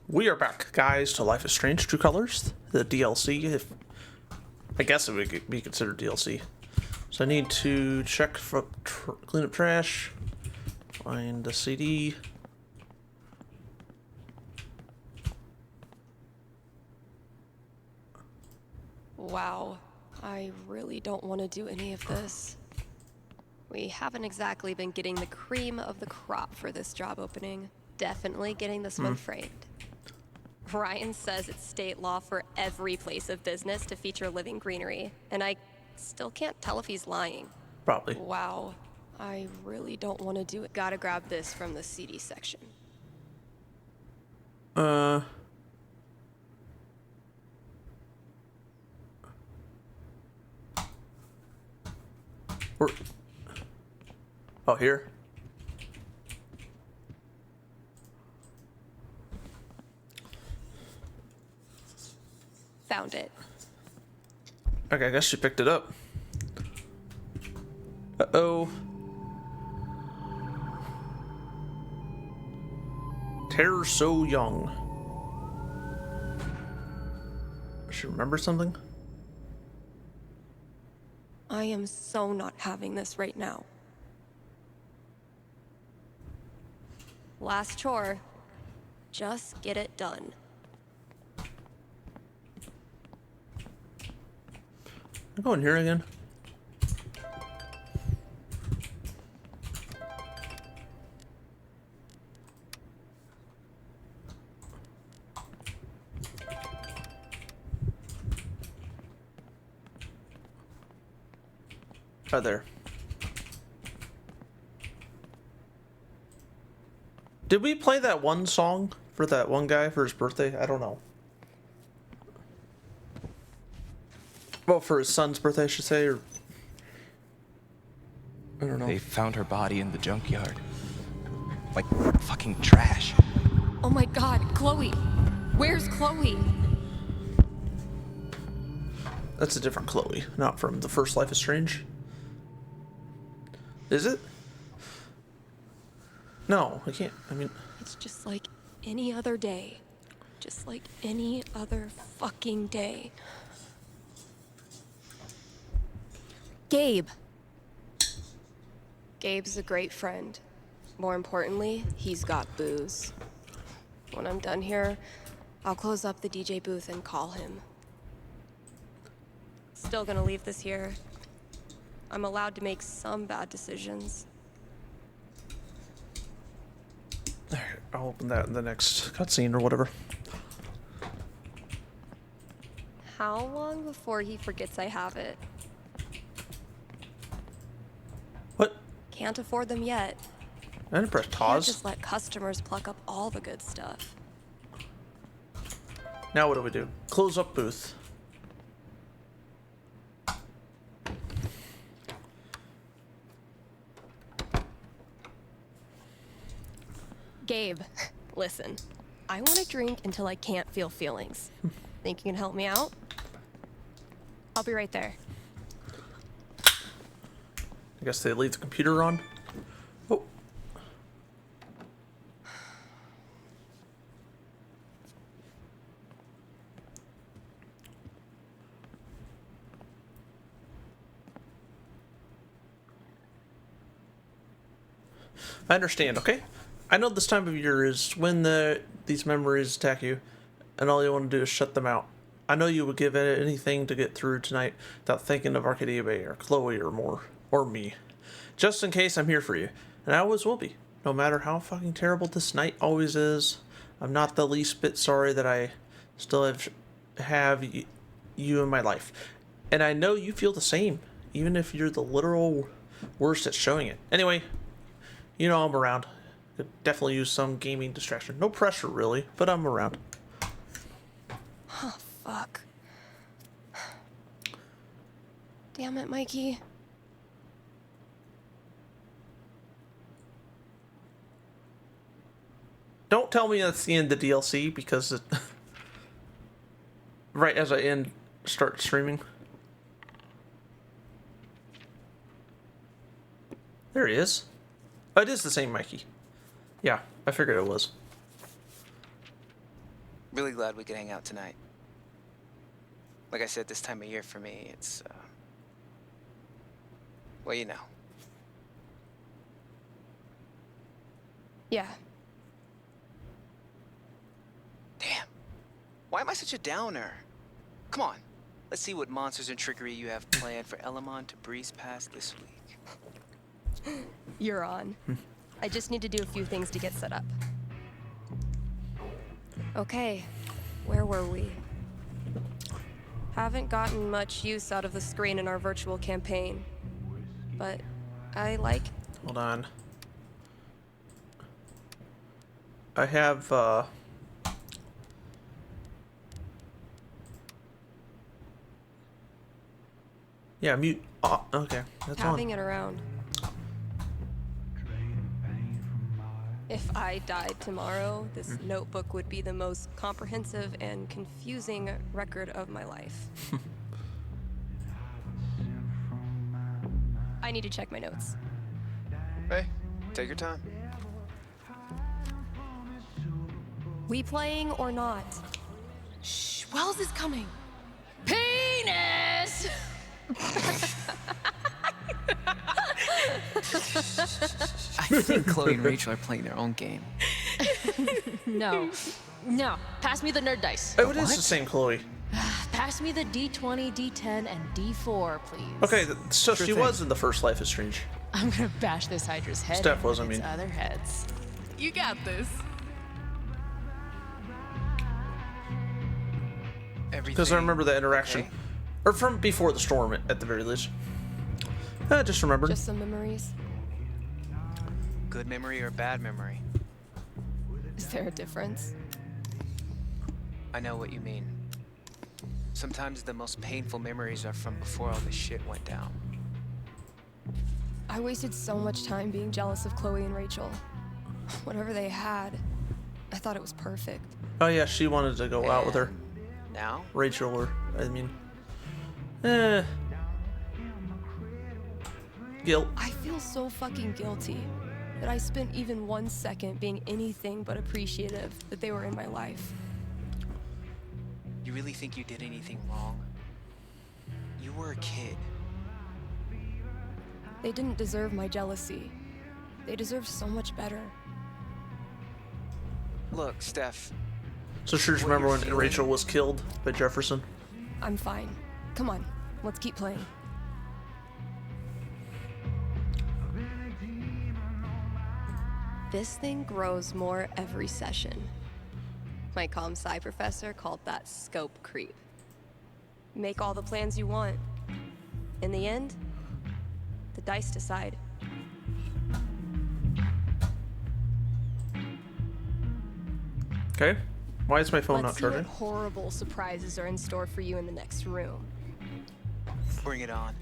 We are back, guys, to Life is Strange: True Colors, the DLC. If I guess it would be considered DLC. So I need to check for clean up trash, find the CD. Wow, I really don't want to do any of this. We haven't exactly been getting the cream of the crop for this job opening. Definitely getting this one framed. Ryan says it's state law for every place of business to feature living greenery, and I still can't tell if he's lying. Probably. Wow, I really don't want to do it. Gotta grab this from the CD section. Oh, here? Found it. Okay, I guess she picked it up. Uh-oh. Terror so young. She remember something? I am so not having this right now. Last chore. Just get it done. I'm going here again. Right there. Did we play that one song for that one guy for his birthday? I don't know. Well, for his son's birthday, I should say, or I don't know. They found her body in the junkyard. Like fucking trash. Oh my god, Chloe! Where's Chloe? That's a different Chloe, not from the first Life is Strange. Is it? No, I can't. I mean, It's just like any other day. Just like any other fucking day. Gabe. Gabe's a great friend. More importantly, he's got booze. When I'm done here, I'll close up the DJ booth and call him. Still gonna leave this here. I'm allowed to make some bad decisions. I'll open that in the next cutscene or whatever. How long before he forgets I have it? What? Can't afford them yet. I didn't press Can't pause. just let customers pluck up all the good stuff. Now what do we do? Close up booth. Gabe, listen. I want to drink until I can't feel feelings. Think you can help me out? I'll be right there. I guess they leave the computer on. Oh. I understand, okay? I know this time of year is when these memories attack you, and all you want to do is shut them out. I know you would give anything to get through tonight without thinking of Arcadia Bay or Chloe or more, or me. Just in case, I'm here for you, and I always will be. No matter how fucking terrible this night always is, I'm not the least bit sorry that I still have you in my life. And I know you feel the same, even if you're the literal worst at showing it. Anyway, you know I'm around. Could definitely use some gaming distraction. No pressure, really, but I'm around. Oh, fuck. Damn it, Mikey. Don't tell me that's the end of the DLC, because it... right as I start streaming. There he is. Oh, it is the same Mikey. Yeah, I figured it was. Really glad we could hang out tonight. Like I said, this time of year for me, it's, well, you know. Yeah. Damn. Why am I such a downer? Come on. Let's see what monsters and trickery you have planned for Elamon to breeze past this week. You're on. I just need to do a few things to get set up. Okay, where were we? Haven't gotten much use out of the screen in our virtual campaign, but I like... Hold on. I have, yeah, mute. Oh, okay, that's having on. it around. If I died tomorrow, this notebook would be the most comprehensive and confusing record of my life. I need to check my notes. Hey, take your time. We playing or not? Shh, Wells is coming. Penis! I think Chloe and Rachel are playing their own game. No. No. Pass me the nerd dice. Oh, it is What? the same Chloe. Pass me the D20, D10, and D4, please. Okay, so Sure she thing. was in the first Life is Strange. I'm gonna bash this Hydra's head. Steph in was, I its mean. other heads. You got this. Because I remember the interaction. okay? Or from before the storm, at the very least. I just remembered. Just some memories. Good memory or bad memory? Is there a difference? I know what you mean. Sometimes the most painful memories are from before all this shit went down. I wasted so much time being jealous of Chloe and Rachel. Whatever they had, I thought it was perfect. Oh yeah, she wanted to go out with her. Now? Rachel, or, I mean... Guilt. I feel so fucking guilty that I spent even 1 second being anything but appreciative that they were in my life. You really think you did anything wrong? You were a kid. They didn't deserve my jealousy. They deserve so much better. Look, Steph, So sure, just What remember you're when feeling- Rachel was killed by Jefferson? I'm fine. Come on, let's keep playing. This thing grows more every session. My comp-sci professor called that scope creep. Make all the plans you want. In the end, the dice decide. Okay. Why is my phone Let's not see what charging? horrible surprises are in store for you in the next room. bring it on.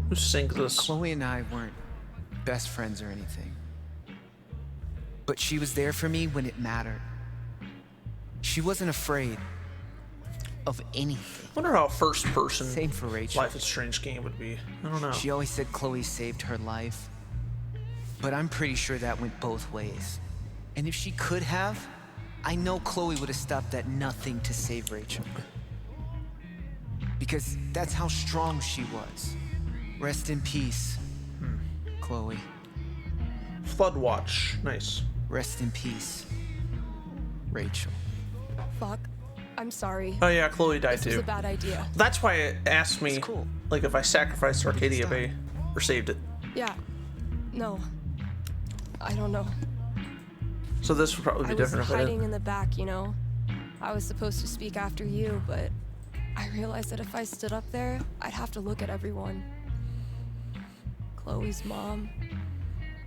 Who sings this? Chloe and I weren't best friends or anything. But she was there for me when it mattered. She wasn't afraid of anything. I wonder how a first person Same for Rachel. Life is Strange game would be. I don't know. She always said Chloe saved her life. But I'm pretty sure that went both ways. And if she could have, I know Chloe would have stopped at nothing to save Rachel. Because that's how strong she was. Rest in peace, Chloe. Flood Watch. Nice. Rest in peace, Rachel. Fuck. I'm sorry. Oh yeah, Chloe died This was too. a bad idea. That's why it asked me, It's cool. like, if I sacrificed Arcadia Stop. Bay or saved it. Yeah. No. I don't know. So this would probably be I was different if I hiding did. in the back, you know? I was supposed to speak after you, but I realized that if I stood up there, I'd have to look at everyone. Chloe's mom,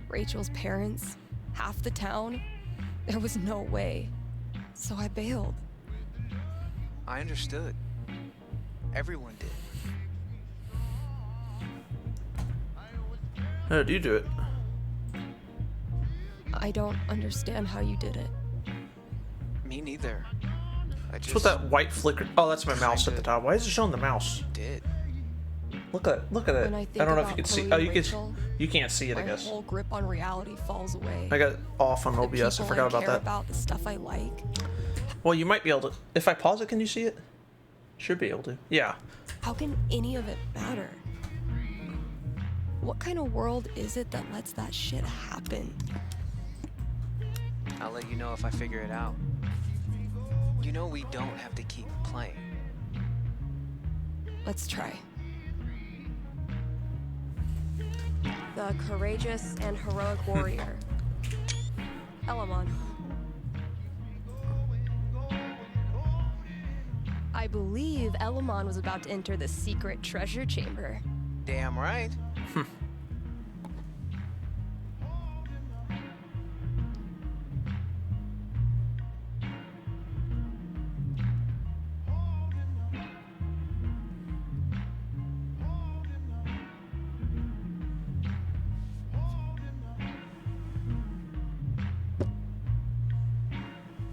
Rachel's parents, half the town. There was no way. So I bailed. I understood. Everyone did. How did you do it? I don't understand how you did it. Me neither. I What's just with that white flicker? Oh, that's my mouse at the top. Why is it showing the mouse? did. Look at it. When I I think don't know if you about can see. Chloe Oh, and you Rachel, can. You can't see it, I my guess. whole grip on reality falls away. I got it off on The OBS. I people forgot about care that. about, the stuff I like. Well, you might be able to. If I pause it, can you see it? Should be able to. Yeah. How can any of it matter? What kind of world is it that lets that shit happen? I'll let you know if I figure it out. You know we don't have to keep playing. Let's try. The courageous and heroic warrior. Elamon. I believe Elamon was about to enter the secret treasure chamber. Damn right.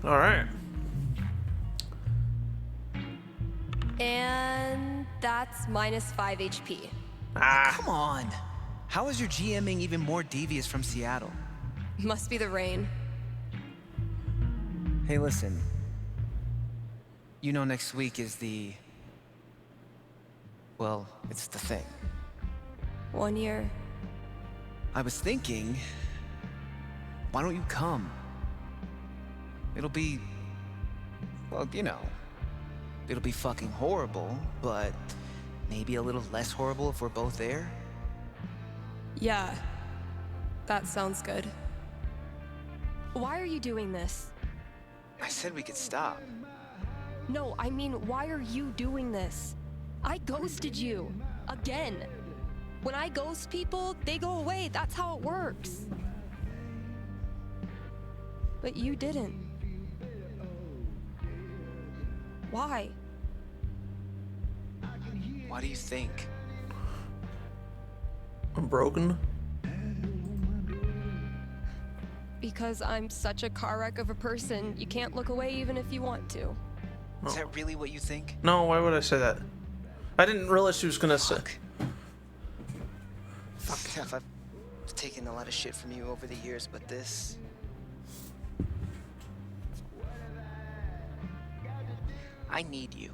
All right. And that's minus 5 HP. Ah. Come on. How is your GMing even more devious from Seattle? Must be the rain. Hey, listen. You know next week is the... Well, it's the thing. 1 year. I was thinking... Why don't you come? It'll be... Well, you know... It'll be fucking horrible, but... Maybe a little less horrible if we're both there? Yeah. That sounds good. Why are you doing this? I said we could stop. No, I mean, why are you doing this? I ghosted you. Again. When I ghost people, they go away. That's how it works. But you didn't. Why? Why do you think? I'm broken. Because I'm such a car wreck of a person, you can't look away even if you want to. Is that really what you think? No, why would I say that? I didn't realize she was gonna say. Fuck, Steph, I've taken a lot of shit from you over the years, but this... I need you.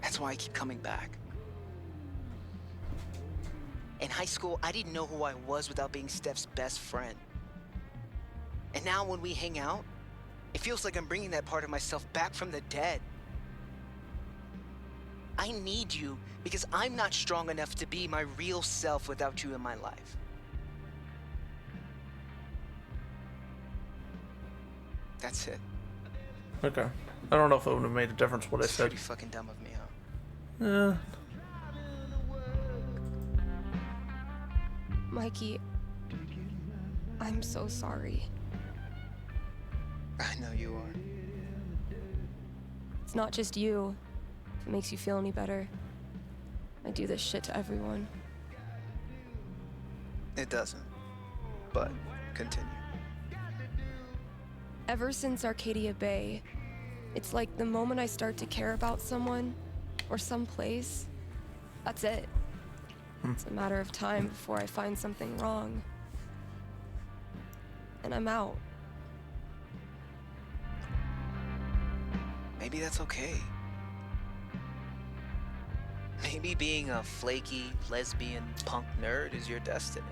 That's why I keep coming back. In high school, I didn't know who I was without being Steph's best friend. And now when we hang out, it feels like I'm bringing that part of myself back from the dead. I need you because I'm not strong enough to be my real self without you in my life. That's it. Okay. I don't know if it would have made a difference what I It's said. pretty fucking dumb of me, huh? Yeah. Mikey, I'm so sorry. I know you are. It's not just you. If it makes you feel any better. I do this shit to everyone. It doesn't. But continue. Ever since Arcadia Bay, it's like the moment I start to care about someone or some place, that's it. It's a matter of time before I find something wrong. And I'm out. Maybe that's okay. Maybe being a flaky, lesbian, punk nerd is your destiny.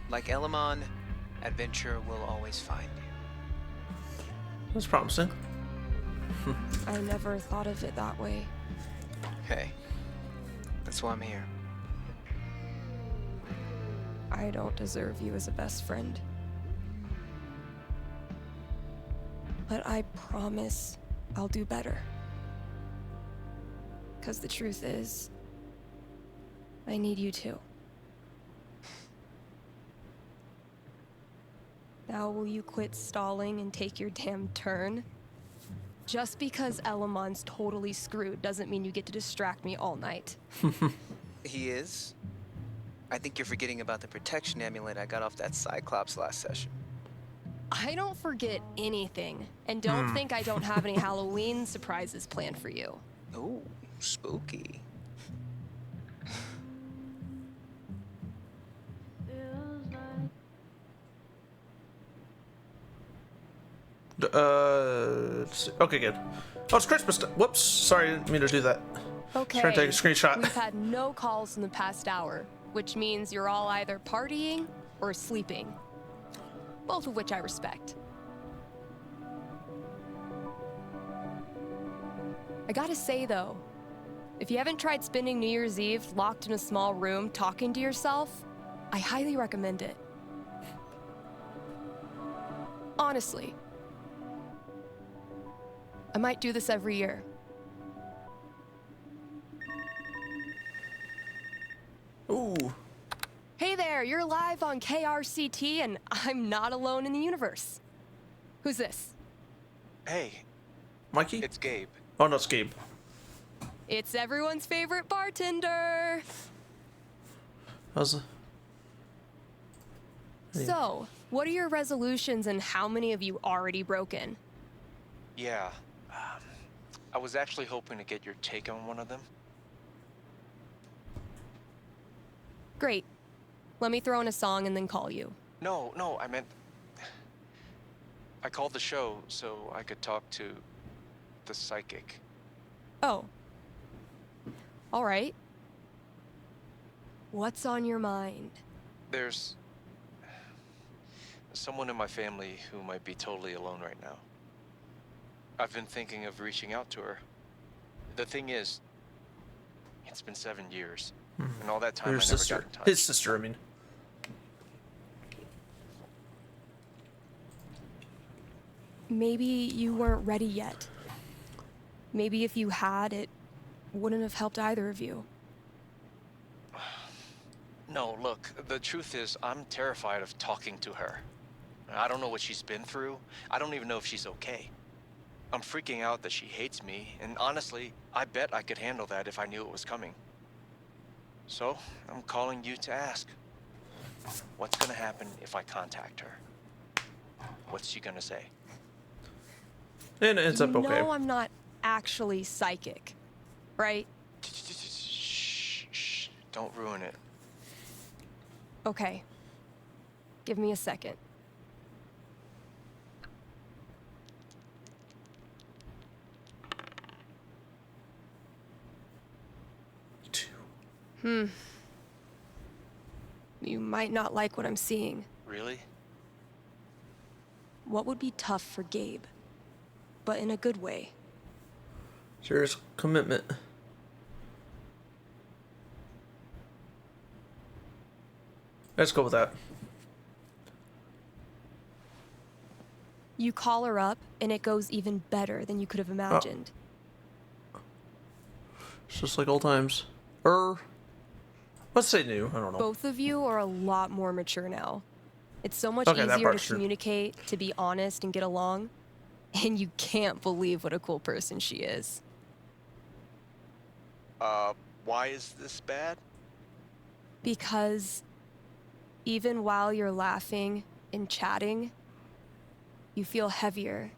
Like Elamon, adventure will always find you. That's promising. I never thought of it that way. Hey, that's why I'm here. I don't deserve you as a best friend. But I promise I'll do better. 'Cause the truth is, I need you too. Now will you quit stalling and take your damn turn? Just because Elamon's totally screwed doesn't mean you get to distract me all night. He is? I think you're forgetting about the protection amulet I got off that Cyclops last session. I don't forget anything. And don't think I don't have any Halloween surprises planned for you. Oh, spooky. Okay, good. Oh, it's Christmas time. Whoops. Sorry, I didn't mean to do that. Okay. Trying to take a screenshot. We've had no calls in the past hour, which means you're all either partying or sleeping. Both of which I respect. I gotta say though, if you haven't tried spending New Year's Eve locked in a small room talking to yourself, I highly recommend it. Honestly. I might do this every year. Ooh. Hey there, you're live on KRCT and I'm not alone in the universe. Who's this? Hey, Mikey? it's Gabe. Oh, no, it's Gabe. It's everyone's favorite bartender. How's it? So, what are your resolutions and how many have you already broken? Yeah, I was actually hoping to get your take on one of them. Great. Let me throw in a song and then call you. No, I meant... I called the show so I could talk to the psychic. Oh. All right. What's on your mind? There's someone in my family who might be totally alone right now. I've been thinking of reaching out to her. The thing is, it's been 7 years, and all that time Your I never sister. got in touch. His sister, I mean. Maybe you weren't ready yet. Maybe if you had, it wouldn't have helped either of you. No, look, the truth is, I'm terrified of talking to her. I don't know what she's been through. I don't even know if she's okay. I'm freaking out that she hates me, and honestly, I bet I could handle that if I knew it was coming. So, I'm calling you to ask. What's gonna happen if I contact her? What's she gonna say? And it ends up okay. You know I'm not actually psychic, right? Shh, don't ruin it. Okay. Give me a second. You might not like what I'm seeing. Really? What would be tough for Gabe, but in a good way. Serious commitment. Let's go with that. You call her up, and it goes even better than you could have imagined. It's just like old times. Let's say new. I don't know. Both of you are a lot more mature now. It's so much Okay, that easier to part's true. communicate, to be honest, and get along. And you can't believe what a cool person she is. Why is this bad? Because even while you're laughing and chatting, you feel heavier.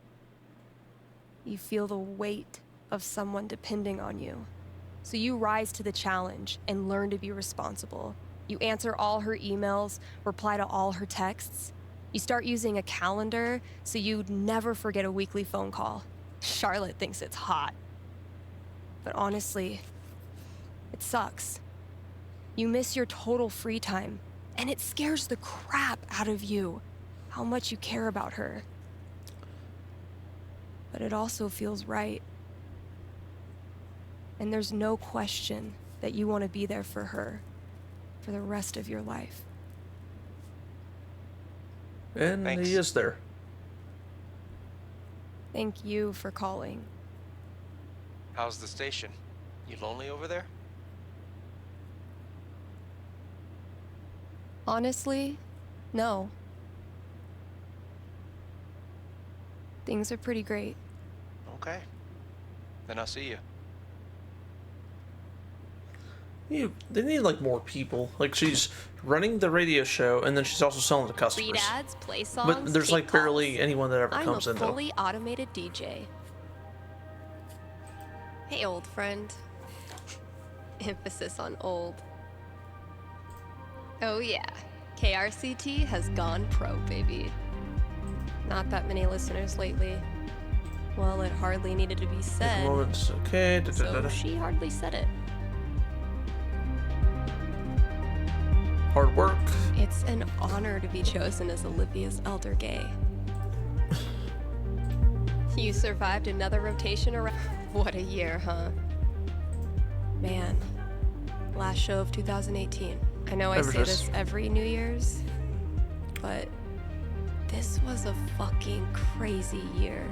You feel the weight of someone depending on you. So you rise to the challenge and learn to be responsible. You answer all her emails, reply to all her texts. You start using a calendar so you'd never forget a weekly phone call. Charlotte thinks it's hot. But honestly, it sucks. You miss your total free time, and it scares the crap out of you how much you care about her. But it also feels right. And there's no question that you want to be there for her for the rest of your life. And Thanks. he is there. Thank you for calling. How's the station? You lonely over there? Honestly, no. Things are pretty great. Okay. Then I'll see you. They need like more people. Like she's running the radio show, and then she's also selling to customers. Read ads, play songs, But there's take like barely calls. anyone that ever I'm comes a in though. fully automated DJ. Hey, old friend. Emphasis on old. Oh yeah, KRCT has gone pro, baby. Not that many listeners lately. Well, it hardly needed to be said, Moments, okay. so she hardly said it. Hard work. It's an honor to be chosen as Olivia's elder gay. You survived another rotation around. What a year, huh? Man, last show of 2018. I know I say this every New Year's, but this was a fucking crazy year.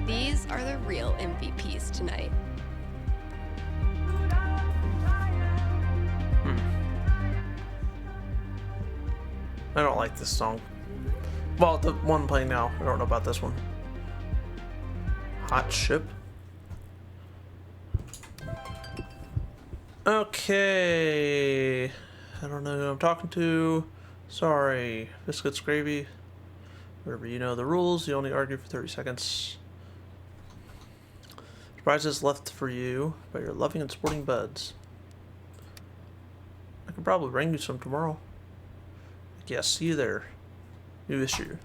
These are the real MVPs tonight. I don't like this song. Well, the one playing now. I don't know about this one. Hot ship. Okay. I don't know who I'm talking to. Sorry. Biscuits, gravy. Whatever, you know the rules. You only argue for 30 seconds. Prizes left for you by your loving and sporting buds. I can probably bring you some tomorrow. Yeah, see you there. New issue.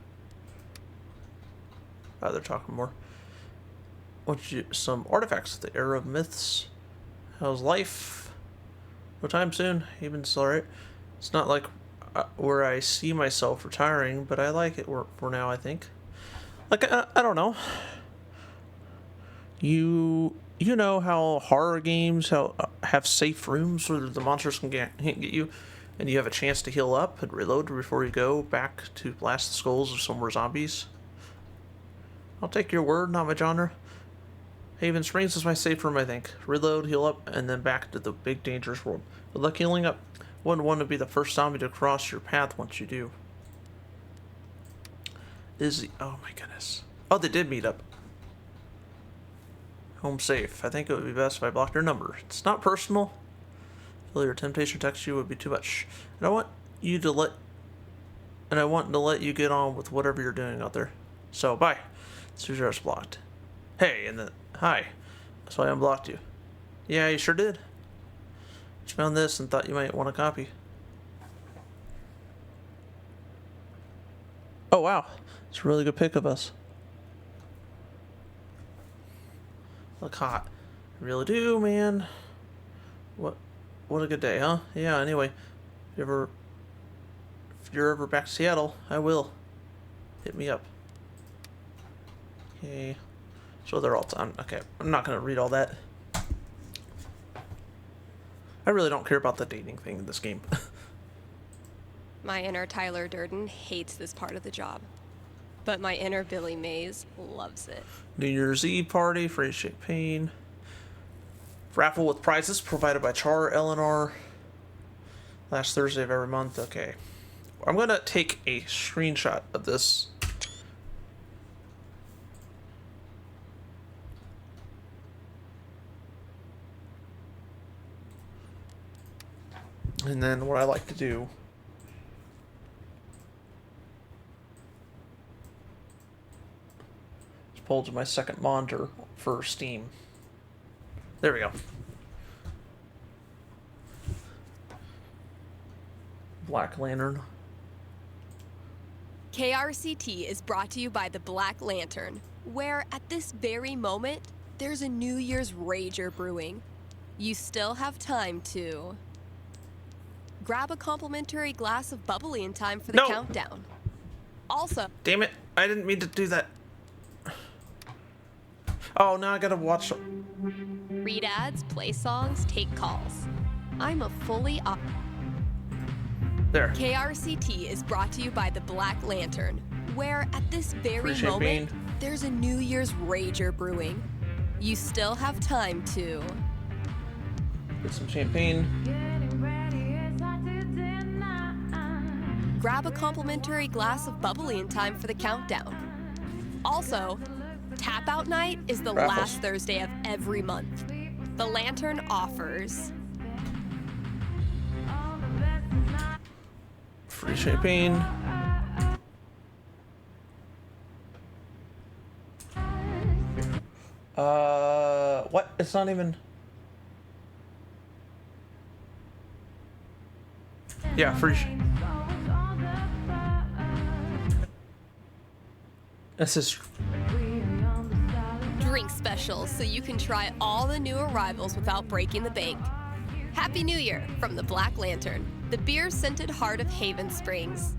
They're talking more. Want you some artifacts? The era of myths. How's life? No time soon. Even's alright. It's not like where I see myself retiring, but I like it for now. I think. Like I don't know. You know how horror games have safe rooms where the monsters can't get you, and you have a chance to heal up and reload before you go back to blast the skulls of some more zombies. I'll take your word, not my genre. Haven Springs is my safe room, I think. Reload, heal up, and then back to the big dangerous world. Good luck healing up. Wouldn't want to be the first zombie to cross your path once you do. Oh my goodness. Oh, they did meet up. Home safe. I think it would be best if I blocked your number. It's not personal. Feel your temptation to text you would be too much. And I want to let you get on with whatever you're doing out there. So bye. This user is blocked. Hey, and then hi. That's why I unblocked you. Yeah, you sure did. Just found this and thought you might want a copy. Oh wow. It's a really good pic of us. Look hot. I really do, man. What a good day, huh? Yeah, anyway. If you're ever back to Seattle, I will. Hit me up. Okay. So they're all done. Okay, I'm not gonna read all that. I really don't care about the dating thing in this game. My inner Tyler Durden hates this part of the job, but my inner Billy Mays loves it. New Year's Eve party, free champagne. Raffle with prizes provided by Char Eleanor. Last Thursday of every month. Okay. I'm going to take a screenshot of this. And then what I like to do is pull to my second monitor for Steam. There we go. Black Lantern. KRCT is brought to you by the Black Lantern, where at this very moment, there's a New Year's rager brewing. You still have time to grab a complimentary glass of bubbly in time for the countdown. Also, Damn it, I didn't mean to do that. Oh, now I gotta watch. read ads, play songs, take calls. I'm a fully There. KRCT is brought to you by the Black Lantern, where at this very Free moment, champagne. there's a New Year's rager brewing. You still have time to Get some champagne. grab a complimentary glass of bubbly in time for the countdown. Also, Tap Out Night is the Raffles. last Thursday of every month. The Lantern offers Free champagne. What? It's not even. Yeah, free. This is. drink specials so you can try all the new arrivals without breaking the bank. Happy New Year from the Black Lantern, the beer-scented heart of Haven Springs.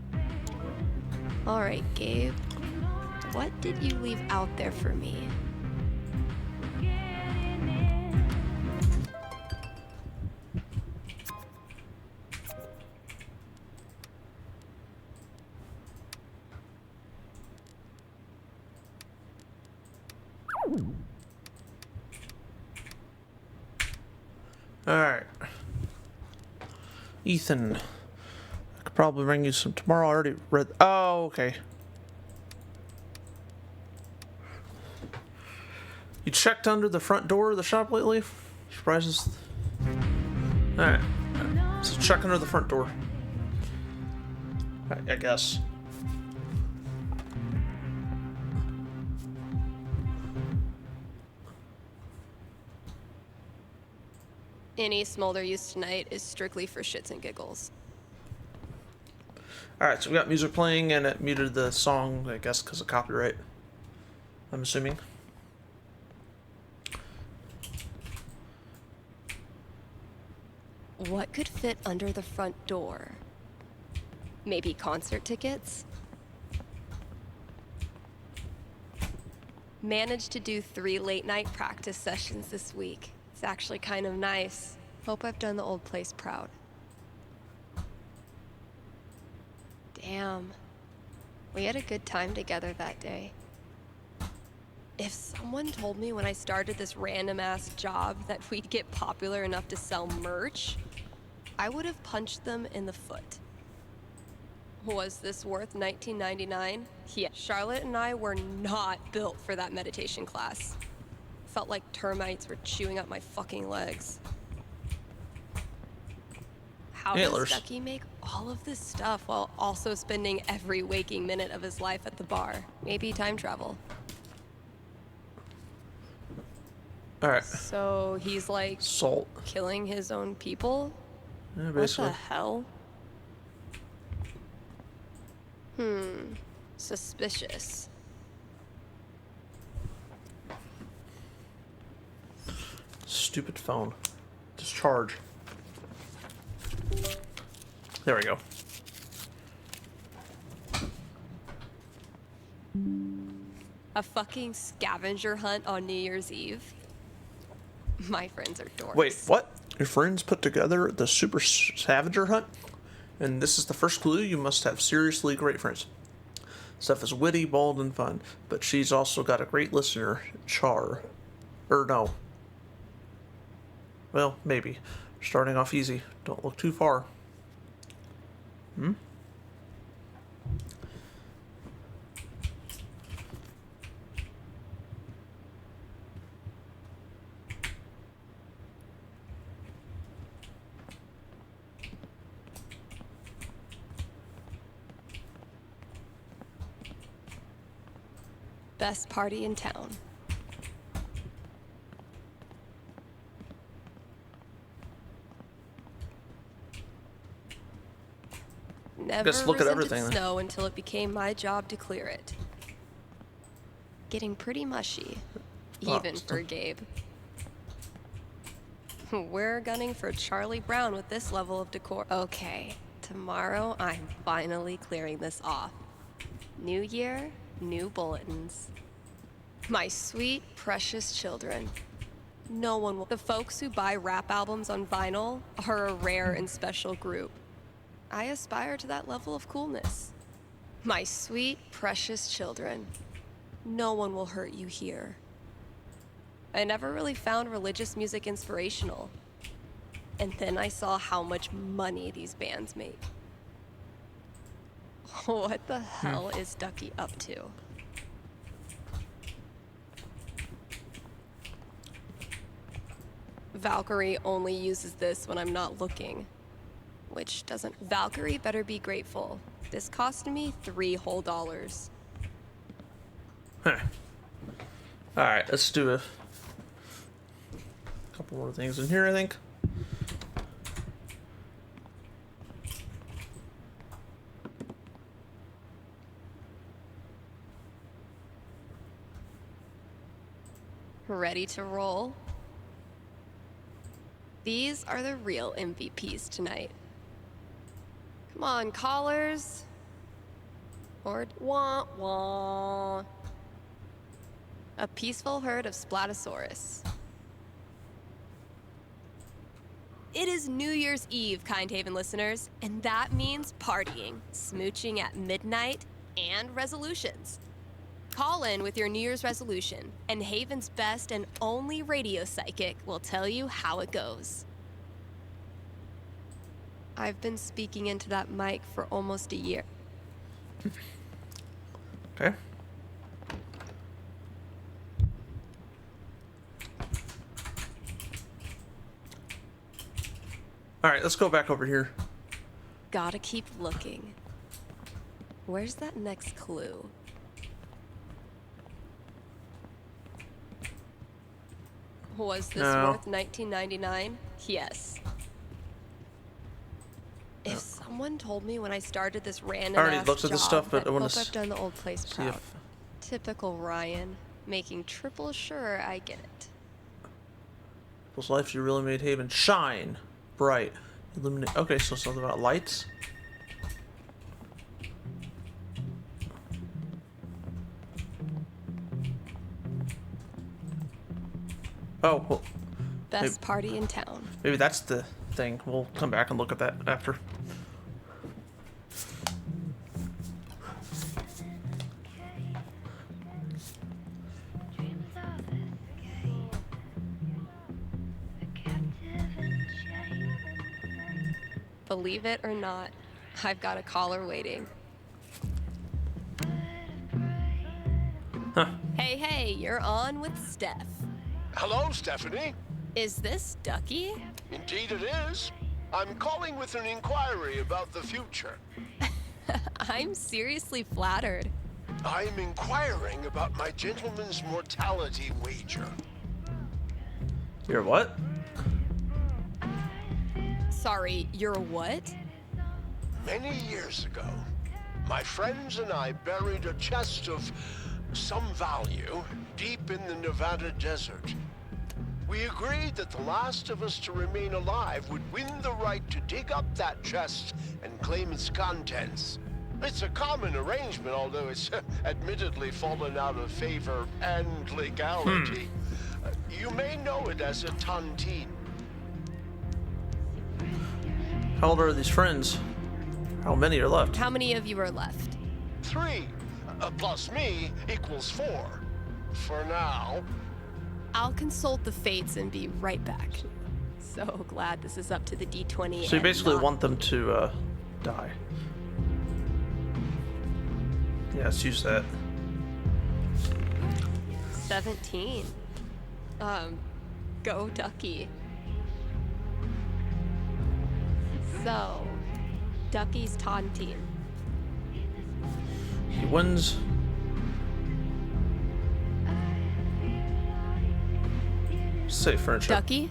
All right, Gabe, what did you leave out there for me? Alright. Ethan. I could probably bring you some tomorrow. I already read. Oh, okay. You checked under the front door of the shop lately? Surprises. Alright. So check under the front door. I guess. Any smolder used tonight is strictly for shits and giggles. Alright, so we got music playing and it muted the song, I guess, because of copyright. I'm assuming. What could fit under the front door? Maybe concert tickets? Managed to do 3 late-night practice sessions this week. It's actually kind of nice. Hope I've done the old place proud. Damn. We had a good time together that day. If someone told me when I started this random-ass job that we'd get popular enough to sell merch, I would have punched them in the foot. Was this worth $19.99? Yeah. Charlotte and I were not built for that meditation class. Felt like termites were chewing up my fucking legs. How Antlers. does Ducky make all of this stuff while also spending every waking minute of his life at the bar? Maybe time travel. Alright. So he's like Salt. killing his own people? Yeah, What basically. the hell? Suspicious. Stupid phone. Discharge. There we go. A fucking scavenger hunt on New Year's Eve? My friends are dorks. Wait, what? Your friends put together the super scavenger hunt? And this is the first clue? You must have seriously great friends. Steph is witty, bold, and fun, but she's also got a great listener, Char. No. Well, maybe. Starting off easy. Don't look too far. Best party in town. Never Just look at resented everything then. snow until it became my job to clear it. Getting pretty mushy, Oh, even still- for Gabe. We're gunning for Charlie Brown with this level of decor. Okay, tomorrow I'm finally clearing this off. New year, new bulletins. My sweet, precious children. No one will. The folks who buy rap albums on vinyl are a rare and special group. I aspire to that level of coolness. My sweet, precious children. No one will hurt you here. I never really found religious music inspirational. And then I saw how much money these bands make. What the hell is Ducky up to? Valkyrie only uses this when I'm not looking. Which doesn't... Valkyrie better be grateful. This cost me $3 whole. Huh. Alright, let's do a couple more things in here, I think. Ready to roll? These are the real MVPs tonight. Come on, callers. Or wah wah. A peaceful herd of Splatosaurus. It is New Year's Eve, Kind Haven listeners, and that means partying, smooching at midnight, and resolutions. Call in with your New Year's resolution, and Haven's best and only radio psychic will tell you how it goes. I've been speaking into that mic for almost a year. Okay. Alright, let's go back over here. Gotta keep looking. Where's that next clue? Was this No. worth $19.99? Yes. If someone told me when I started this random I already ass looked at this job stuff, but that I wanna hope I've done the old place see proud. if... Typical Ryan, making triple sure I get it. People's life, you really made Haven shine bright. Illuminate. Okay, so something about lights. Oh, well, Best party in town. maybe that's the thing. We'll come back and look at that after. Believe it or not, I've got a caller waiting. Huh. Hey, you're on with Steph. Hello, Stephanie. Is this Ducky? Indeed it is. I'm calling with an inquiry about the future. I'm seriously flattered. I'm inquiring about my gentleman's mortality wager. You're what? Sorry, you're what? Many years ago, my friends and I buried a chest of some value deep in the Nevada desert. We agreed that the last of us to remain alive would win the right to dig up that chest and claim its contents. It's a common arrangement, although it's admittedly fallen out of favor and legality. You may know it as a tontine. How old are these friends? How many are left? How many of you are left? 3 plus me equals 4. For now. I'll consult the fates and be right back. So glad this is up to the D20. So you and basically not- want them to die. Yeah, let's use that. 17. Go Ducky. So, Ducky's taunting. He wins. Safe friendship. Ducky,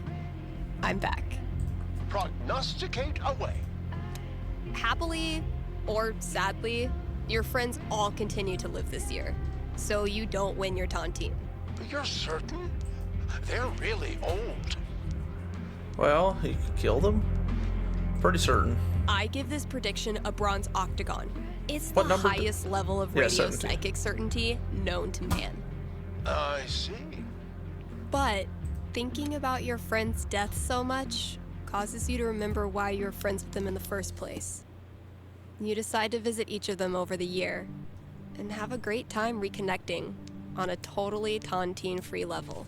I'm back. Prognosticate away. Happily, or sadly, your friends all continue to live this year. So you don't win your taunting. You're certain? They're really old. Well, he could kill them. Pretty certain. I give this prediction a bronze octagon. It's What the number highest level of Yeah, radio 17. psychic certainty known to man. I see. But thinking about your friend's death so much causes you to remember why you were friends with them in the first place. You decide to visit each of them over the year and have a great time reconnecting on a totally tontine-free level.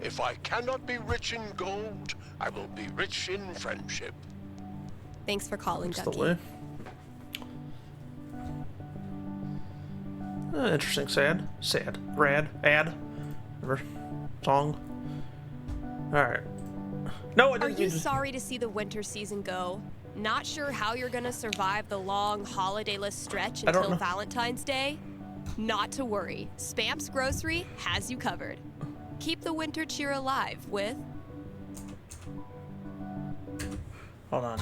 If I cannot be rich in gold, I will be rich in friendship. Thanks for calling, That's the Ducky. way. Interesting. Sad. Sad. Rad. Ad. Remember? Song. Alright. No, I Are didn't you mean to. sorry to see the winter season go? Not sure how you're gonna survive the long holidayless stretch I don't until know. Valentine's Day? Not to worry, Spam's Grocery has you covered. Keep the winter cheer alive with... Hold on.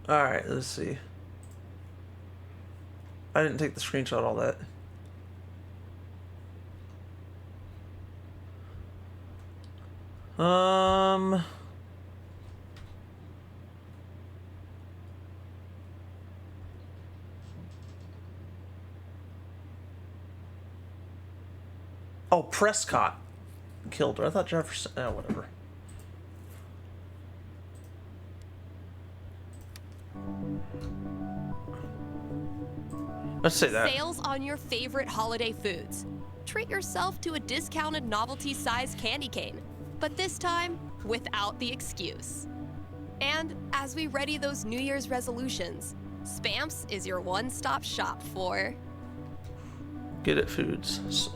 Alright, let's see. I didn't take the screenshot, all that. Oh, Prescott killed her. I thought Jefferson. Oh, whatever. Let's say that. Sales on your favorite holiday foods. Treat yourself to a discounted novelty-sized candy cane, but this time without the excuse. And as we ready those New Year's resolutions, Spamps is your one-stop shop for... Get it foods.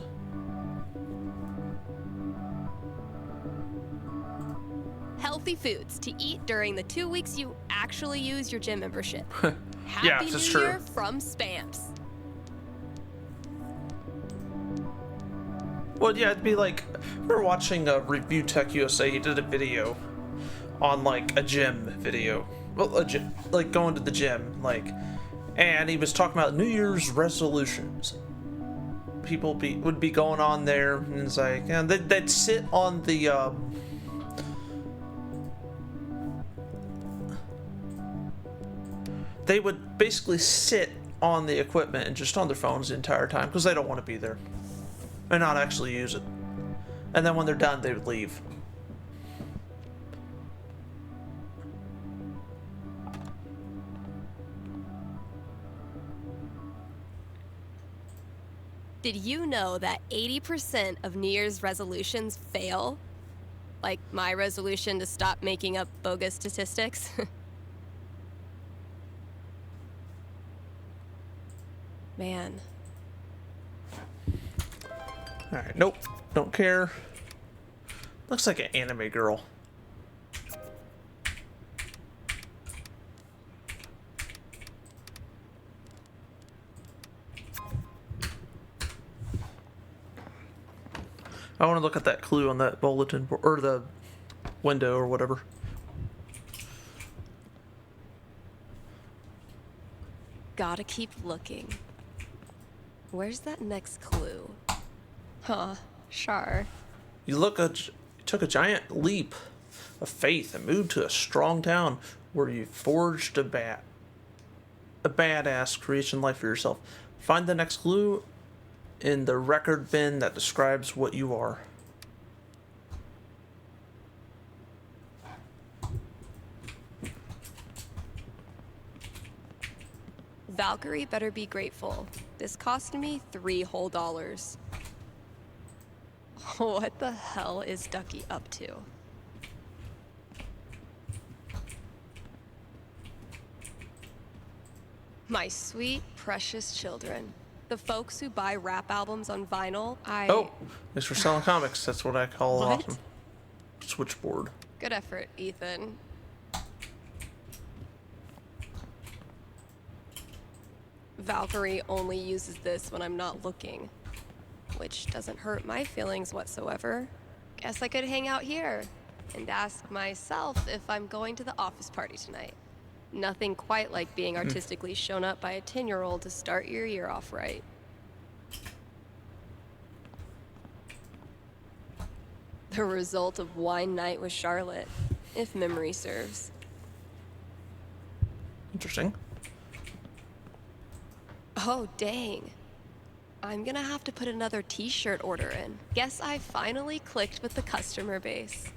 healthy foods to eat during the 2 weeks you actually use your gym membership. Yeah, Happy that's New true. Year from Spamps. Well, yeah, it'd be like, we were watching a Review Tech USA. He did a video on like a gym video. Well, a gym, like going to the gym, like, and he was talking about New Year's resolutions. People would be going on there, and it's like, and they'd sit on the they would basically sit on the equipment and just on their phones the entire time because they don't want to be there and not actually use it. And then when they're done, they would leave. Did you know that 80% of New Year's resolutions fail? Like my resolution to stop making up bogus statistics? Man. Alright, nope. Don't care. Looks like an anime girl. I want to look at that clue on that bulletin or the window or whatever. Gotta keep looking. Where's that next clue? Huh, sure. You took a giant leap of faith and moved to a strong town where you forged a badass creation life for yourself. Find the next clue in the record bin that describes what you are. Valkyrie better be grateful. This cost me $3 whole. What the hell is Ducky up to? My sweet, precious children. The folks who buy rap albums on vinyl, Oh, thanks for selling comics. That's what I call What? awesome. Switchboard. Good effort, Ethan. Valkyrie only uses this when I'm not looking, which doesn't hurt my feelings whatsoever. Guess I could hang out here and ask myself if I'm going to the office party tonight. Nothing quite like being artistically shown up by a 10-year-old to start your year off right. The result of wine night with Charlotte, if memory serves. Interesting. Oh, dang. I'm gonna have to put another t-shirt order in. Guess I finally clicked with the customer base.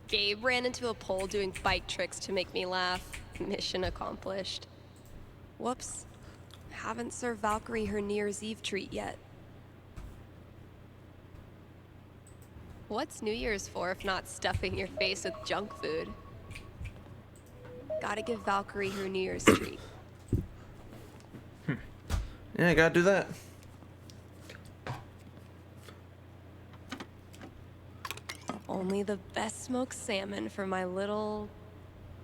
Gabe ran into a pole doing bike tricks to make me laugh. Mission accomplished. Whoops. Haven't served Valkyrie her New Year's Eve treat yet. What's New Year's for if not stuffing your face with junk food? Gotta give Valkyrie her New Year's treat. Yeah, I gotta do that. Only the best smoked salmon for my little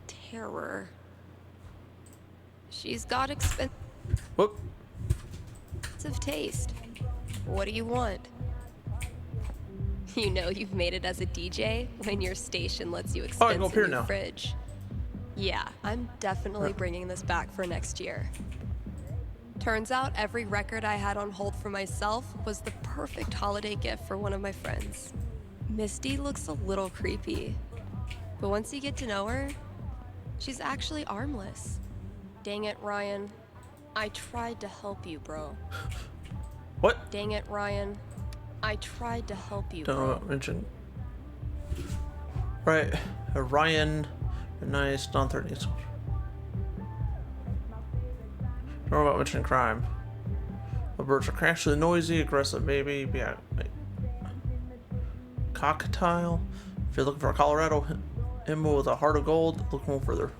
terror. She's got expensive Whoop. taste. What do you want? You know you've made it as a DJ when your station lets you I expense can go up a here new now. fridge. Yeah, I'm definitely bringing this back for next year. Turns out every record I had on hold for myself was the perfect holiday gift for one of my friends. Misty looks a little creepy, but once you get to know her, she's actually armless. Dang it, Ryan. I tried to help you, bro. What? Dang it, Ryan. I tried to help you, Don't know bro. what mention. Right. Ryan. Nice. Non-30. Don't know about mentioning crime. The birds are actually noisy, aggressive, maybe. Yeah. Cocktail. If you're looking for a Colorado emerald with a heart of gold, look no further.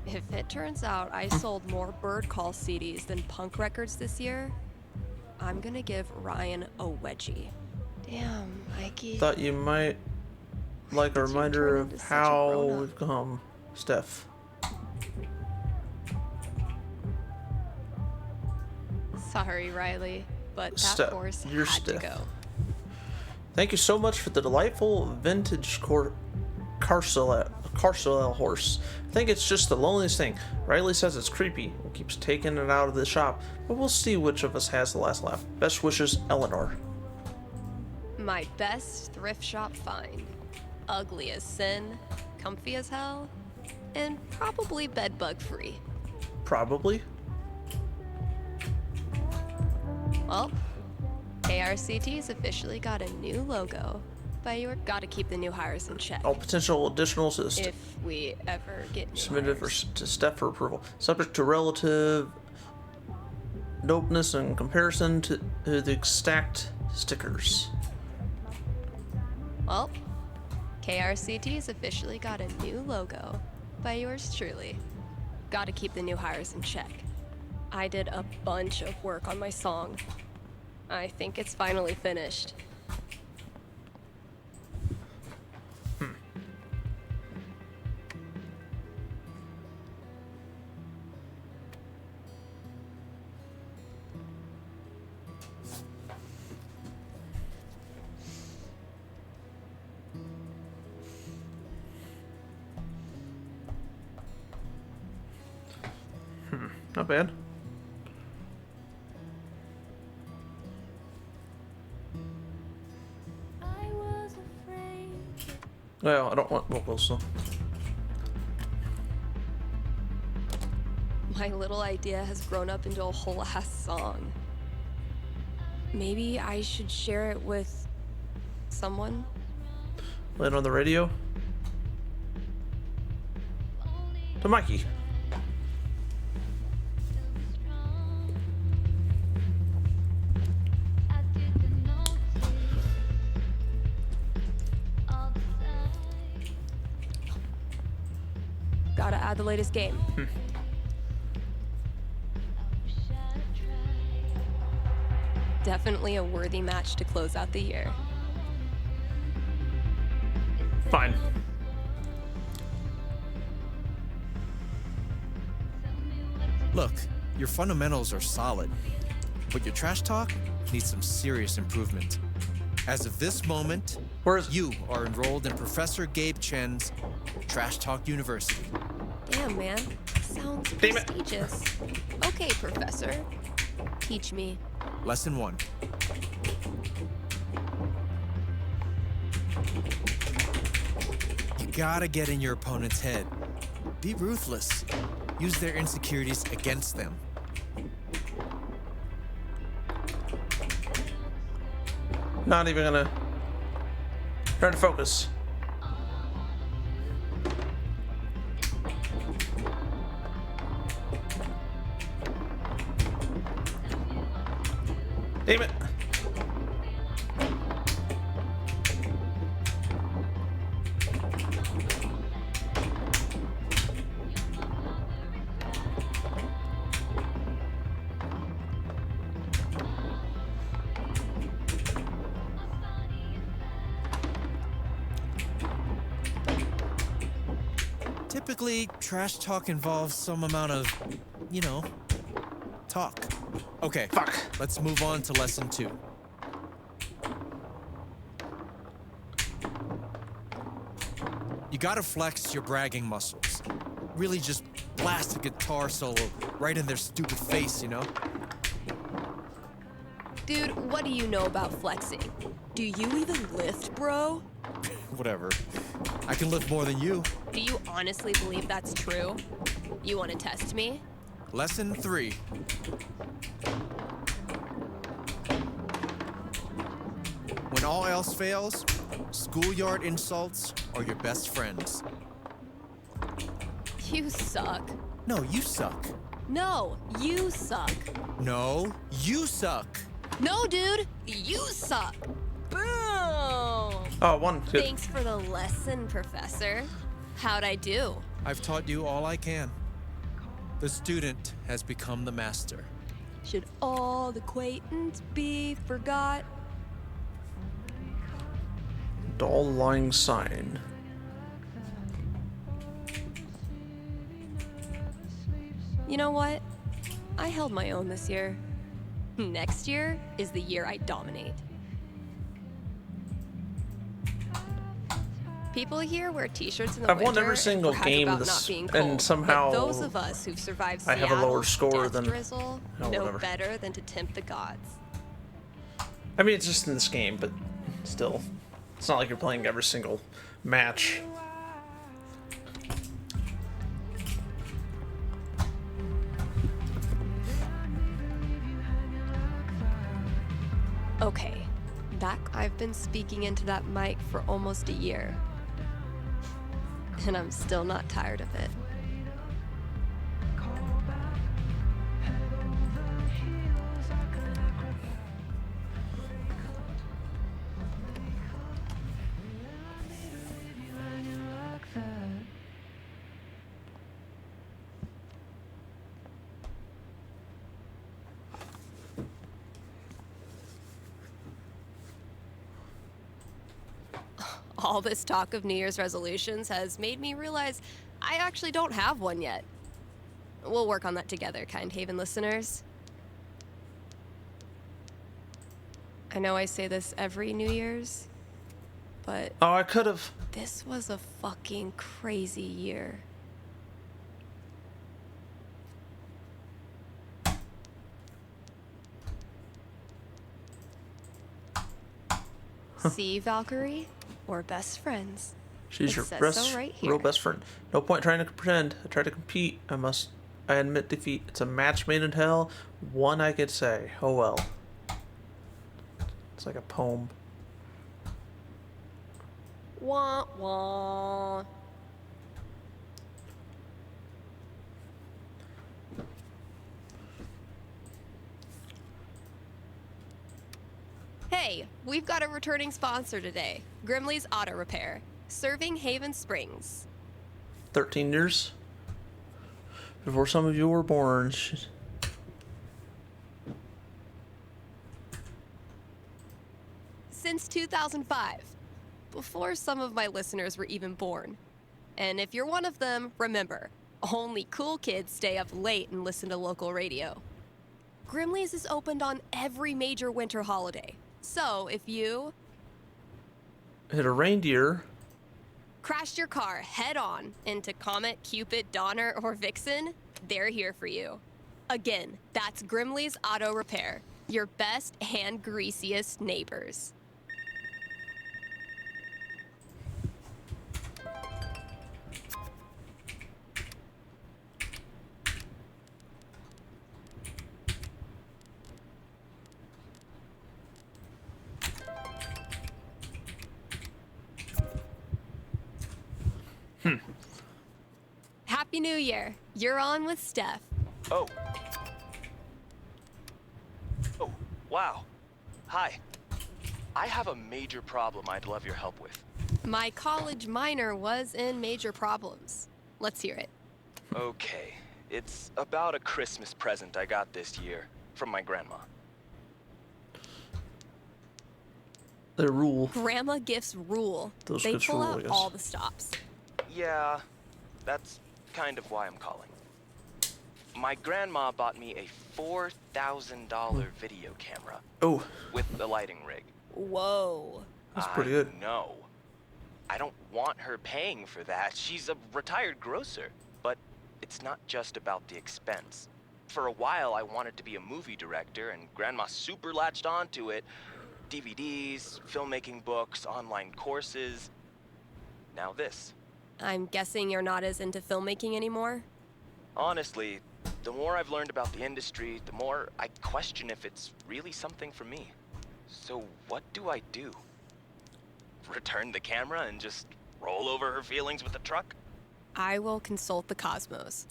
If it turns out I sold more bird call CDs than punk records this year, I'm gonna give Ryan a wedgie. Damn, Mikey. Thought you might like a Did you reminder turn of into such a how grown-up? we've come, Steph. Sorry, Riley, but that Steph, horse you're had to Steph. go. Thank you so much for the delightful vintage Carcel horse. I think it's just the loneliest thing. Riley says it's creepy and keeps taking it out of the shop, but we'll see which of us has the last laugh. Best wishes, Eleanor. My best thrift shop find. Ugly as sin, comfy as hell, and probably bedbug free. Probably. Well, KRCT's officially got a new logo, but you gotta keep the new hires in check. All potential additionals is If we ever get new submitted hires. to Steph for approval. Subject to relative dopeness and comparison to the stacked stickers. Well, KRCT's officially got a new logo by yours truly. Gotta keep the new hires in check. I did a bunch of work on my song. I think it's finally finished. Not bad. Well, I don't want vocals, so. My little idea has grown up into a whole ass song. Maybe I should share it with someone? Play it on the radio. To Mikey. Gotta add the latest game. Definitely a worthy match to close out the year. Fine. Look, your fundamentals are solid, but your trash talk needs some serious improvement. As of this moment, Where is it? you are enrolled in Professor Gabe Chen's Trash Talk University. Damn, man. Sounds Damn it. prestigious. Okay, Professor. Teach me. Lesson 1. You gotta get in your opponent's head. Be ruthless. Use their insecurities against them. Not even gonna try to focus. Damn it. Typically, trash talk involves some amount of, you know, talk. Okay, Fuck. let's move on to lesson 2. You gotta flex your bragging muscles. Really just blast a guitar solo right in their stupid face, you know? Dude, what do you know about flexing? Do you even lift, bro? Whatever. I can lift more than you. Do you honestly believe that's true? You want to test me? Lesson 3. When all else fails, schoolyard insults are your best friends. You suck. No, you suck. No, you suck. No, you suck. No, dude, you suck. Boom! Oh, one. Good. Thanks for the lesson, Professor. How'd I do? I've taught you all I can. The student has become the master. Should all acquaintance be forgot? Dull line sign. You know what? I held my own this year. Next year is the year I dominate. People here wear t-shirts in the I've winter won every single and brag game about this- not being and cold. somehow But those of us who've survived I have a lower Seattle's score death than- drizzle oh, know whatever. better than to tempt the gods. I mean, it's just in this game, but still. It's not like you're playing every single match. Okay, back I've been speaking into that mic for almost a year. And I'm still not tired of it. All this talk of New Year's resolutions has made me realize I actually don't have one yet. We'll work on that together, Kind Haven listeners. I know I say this every New Year's, but Oh, I could have. this was a fucking crazy year. See, Valkyrie? We're best friends. She's It your says best, so right real here. best friend. No point trying to pretend. I try to compete. I admit defeat. It's a match made in hell. One I could say. Oh well. It's like a poem. Wah wah. Hey, we've got a returning sponsor today. Grimley's Auto Repair, serving Haven Springs. 13 years before some of you were born. Since 2005, before some of my listeners were even born. And if you're one of them, remember, only cool kids stay up late and listen to local radio. Grimley's is opened on every major winter holiday. So if you Hit a reindeer. crashed your car head on into Comet, Cupid, Donner, or Vixen, they're here for you. Again, that's Grimley's Auto Repair, your best and greasiest neighbors. Happy New Year. You're on with Steph. Oh. Oh, Wow. Hi. I have a major problem I'd love your help with. My college minor was in major problems. Let's hear it. Okay. It's about a Christmas present I got this year from my grandma. The rule. Grandma gifts rule. Those They gifts pull rule, I out guess. all the stops. Yeah, that's kind of why I'm calling. My grandma bought me a $4,000 video camera Oh, with the lighting rig. Whoa. that's pretty good. No. I don't want her paying for that. She's a retired grocer. But it's not just about the expense. For a while, I wanted to be a movie director, and Grandma super latched onto it. DVDs, filmmaking books, online courses. Now this. I'm guessing you're not as into filmmaking anymore? Honestly, the more I've learned about the industry, the more I question if it's really something for me. So what do I do? Return the camera and just roll over her feelings with the truck? I will consult the cosmos.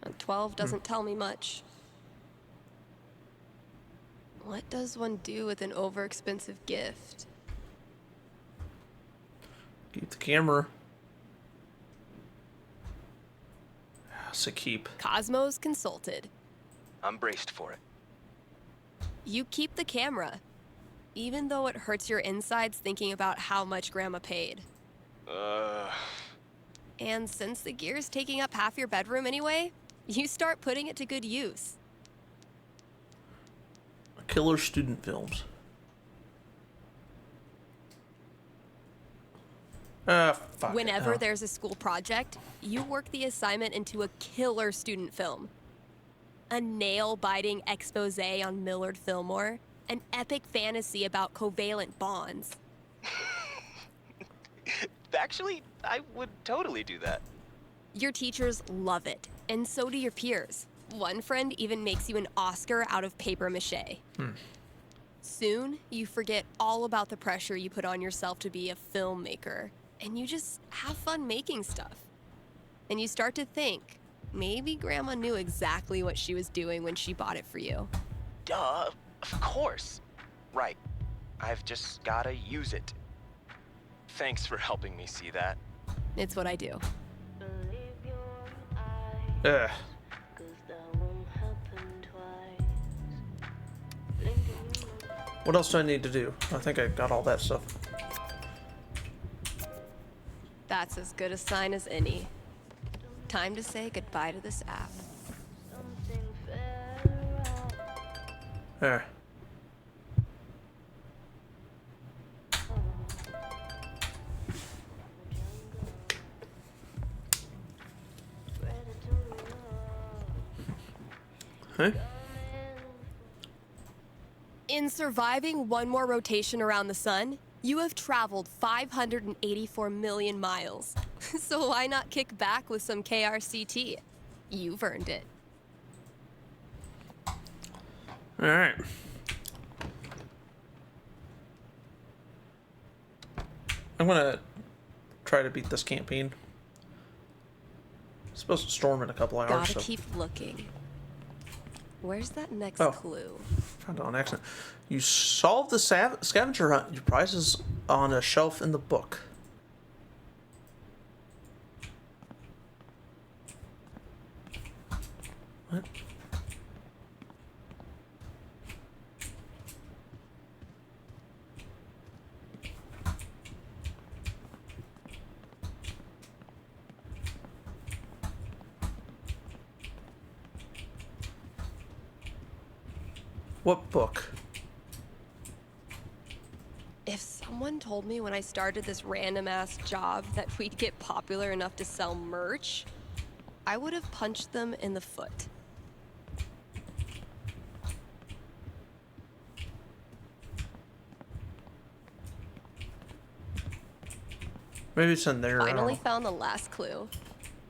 A 12 doesn't tell me much. What does one do with an overexpensive gift? Keep the camera. It's a keep. Cosmos consulted. I'm braced for it. You keep the camera, even though it hurts your insides thinking about how much Grandma paid. And since the gear's taking up half your bedroom anyway, you start putting it to good use. Killer student films. Fuck it. Whenever there's a school project, you work the assignment into a killer student film. A nail-biting expose on Millard Fillmore, an epic fantasy about covalent bonds. Actually, I would totally do that. Your teachers love it, and so do your peers. One friend even makes you an Oscar out of paper mache. Soon, you forget all about the pressure you put on yourself to be a filmmaker, and you just have fun making stuff. And you start to think, maybe Grandma knew exactly what she was doing when she bought it for you. Duh, of course. Right. I've just gotta use it. Thanks for helping me see that. It's what I do. Ugh. What else do I need to do? I think I got all that stuff. That's as good a sign as any. Time to say goodbye to this app. There. Huh? In surviving one more rotation around the sun, you have traveled 584 million miles. So why not kick back with some KRCT? You've earned it. All right. I'm gonna try to beat this campaign. It's supposed to storm in a couple hours. Gotta So. keep looking. Where's that next Oh. clue? Found it on accident. You solved the scavenger hunt. Your prize is on a shelf in the book. What? What book? If someone told me when I started this random ass job that we'd get popular enough to sell merch, I would have punched them in the foot. Maybe it's in there. I don't Finally know. found the last clue.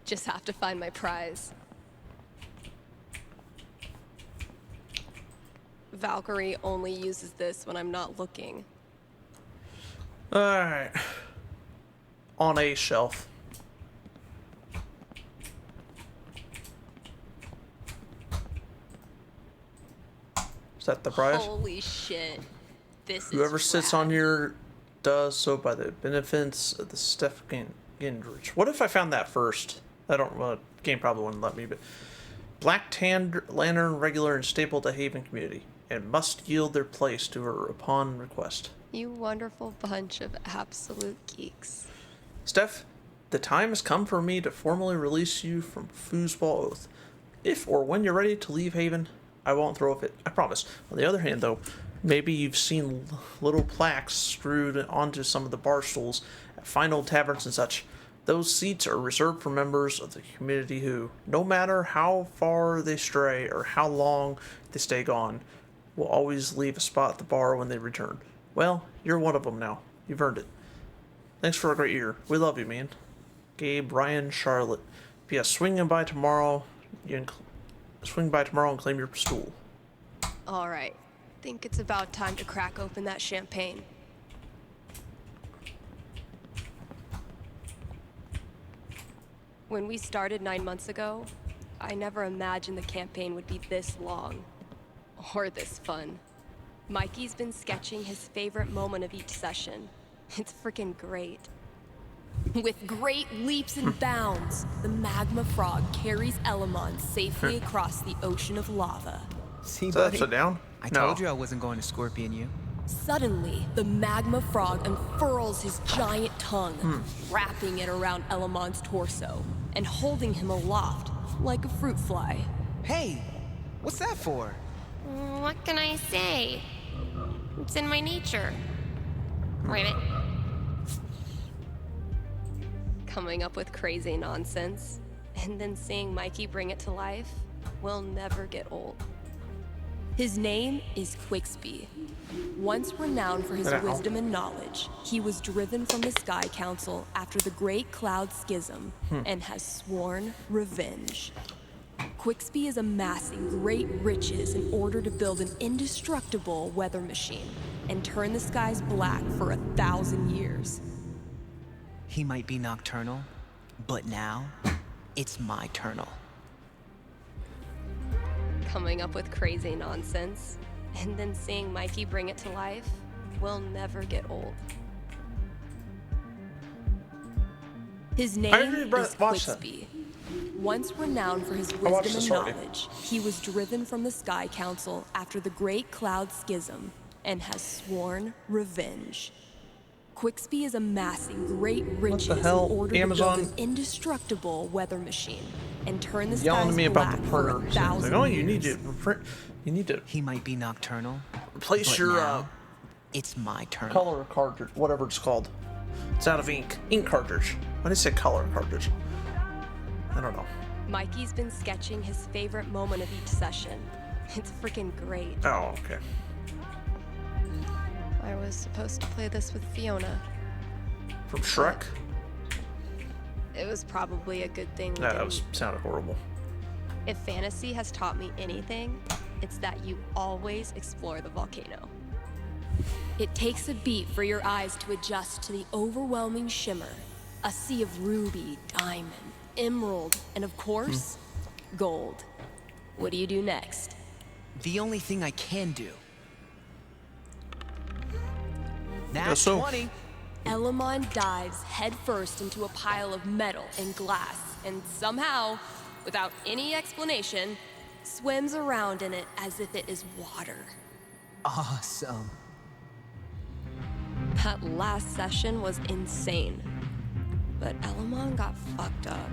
Just have to find my prize. Valkyrie only uses this when I'm not looking. Alright. On a shelf. that the prize? Holy shit. This Whoever is sits rad. on here does so by the benefits of the Steph Gingrich. What if I found that first? I don't. Well, the game probably wouldn't let me, but Black Tan Lantern, regular and staple to Haven community, and must yield their place to her upon request. You wonderful bunch of absolute geeks. Steph, the time has come for me to formally release you from foosball oath. If or when you're ready to leave Haven, I won't throw a fit. I promise. On the other hand, though, maybe you've seen little plaques screwed onto some of the bar stools at fine old taverns and such. Those seats are reserved for members of the community who, no matter how far they stray or how long they stay gone, will always leave a spot at the bar when they return. Well, you're one of them now. You've earned it. Thanks for a great year. We love you, man. Gabe, Ryan, Charlotte. P.S. Swing by tomorrow. Swing by tomorrow and claim your stool. All right. Think it's about time to crack open that champagne. When we started 9 months ago, I never imagined the campaign would be this long. Or this fun. Mikey's been sketching his favorite moment of each session. It's freaking great. With great leaps and bounds, the magma frog carries Elamon safely across the ocean of lava. See, Is that buddy? upside down? I No. told you I wasn't going to scorpion you. Suddenly, the magma frog unfurls his giant tongue, wrapping it around Elamon's torso and holding him aloft like a fruit fly. Hey, what's that for? What can I say? It's in my nature. Wait a minute. Coming up with crazy nonsense, and then seeing Mikey bring it to life will never get old. His name is Quixby. Once renowned for his Ow. wisdom and knowledge, he was driven from the Sky Council after the Great Cloud Schism and has sworn revenge. Quixby is amassing great riches in order to build an indestructible weather machine and turn the skies black for 1,000 years. He might be nocturnal, but now it's my turnal. Coming up with crazy nonsense, and then seeing Mikey bring it to life will never get old. His I name already is watched that. Quixby. Once renowned for his watched wisdom this and already. knowledge, he was driven from the Sky Council after the Great Cloud Schism and has sworn revenge. Quixby is amassing great riches hell? in order Amazon? to build an indestructible weather machine and turn the Yelling skies to me about black the for printer. It's 1,000 like, oh, years. you need to He might be nocturnal, replace but your now it's my turn. color cartridge, whatever it's called. It's out of ink. Ink cartridge. Why did I say color cartridge? I don't know. Mikey's been sketching his favorite moment of each session. It's freaking great. Oh, okay. I was supposed to play this with Fiona. From Shrek? It was probably a good thing we No, that didn't. sounded horrible. If fantasy has taught me anything, it's that you always explore the volcano. It takes a beat for your eyes to adjust to the overwhelming shimmer. A sea of ruby, diamond, emerald, and of course, gold. What do you do next? The only thing I can do. Yeah, That's so- 20. Elamon dives headfirst into a pile of metal and glass, and somehow, without any explanation, swims around in it as if it is water. Awesome. That last session was insane. But Elamon got fucked up.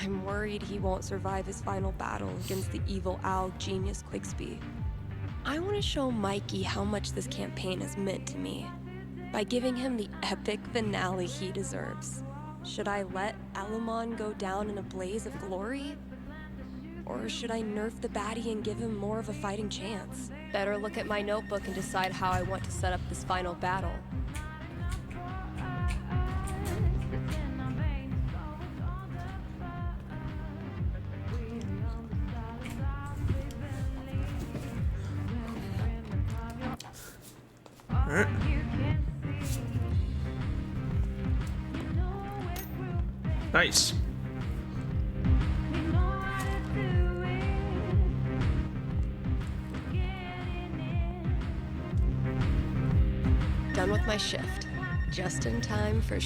I'm worried he won't survive his final battle against the evil owl genius Quixby. I want to show Mikey how much this campaign has meant to me by giving him the epic finale he deserves. Should I let Elamon go down in a blaze of glory? Or should I nerf the baddie and give him more of a fighting chance? Better look at my notebook and decide how I want to set up this final battle. Alright. Nice. with my shift. Just in time for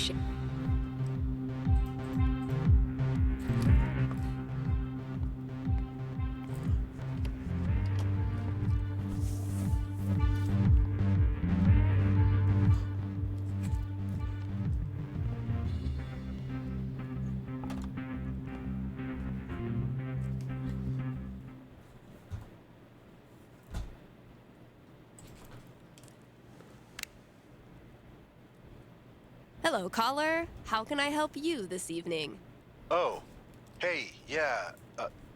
Hello, caller. How can I help you this evening? Oh, hey, yeah.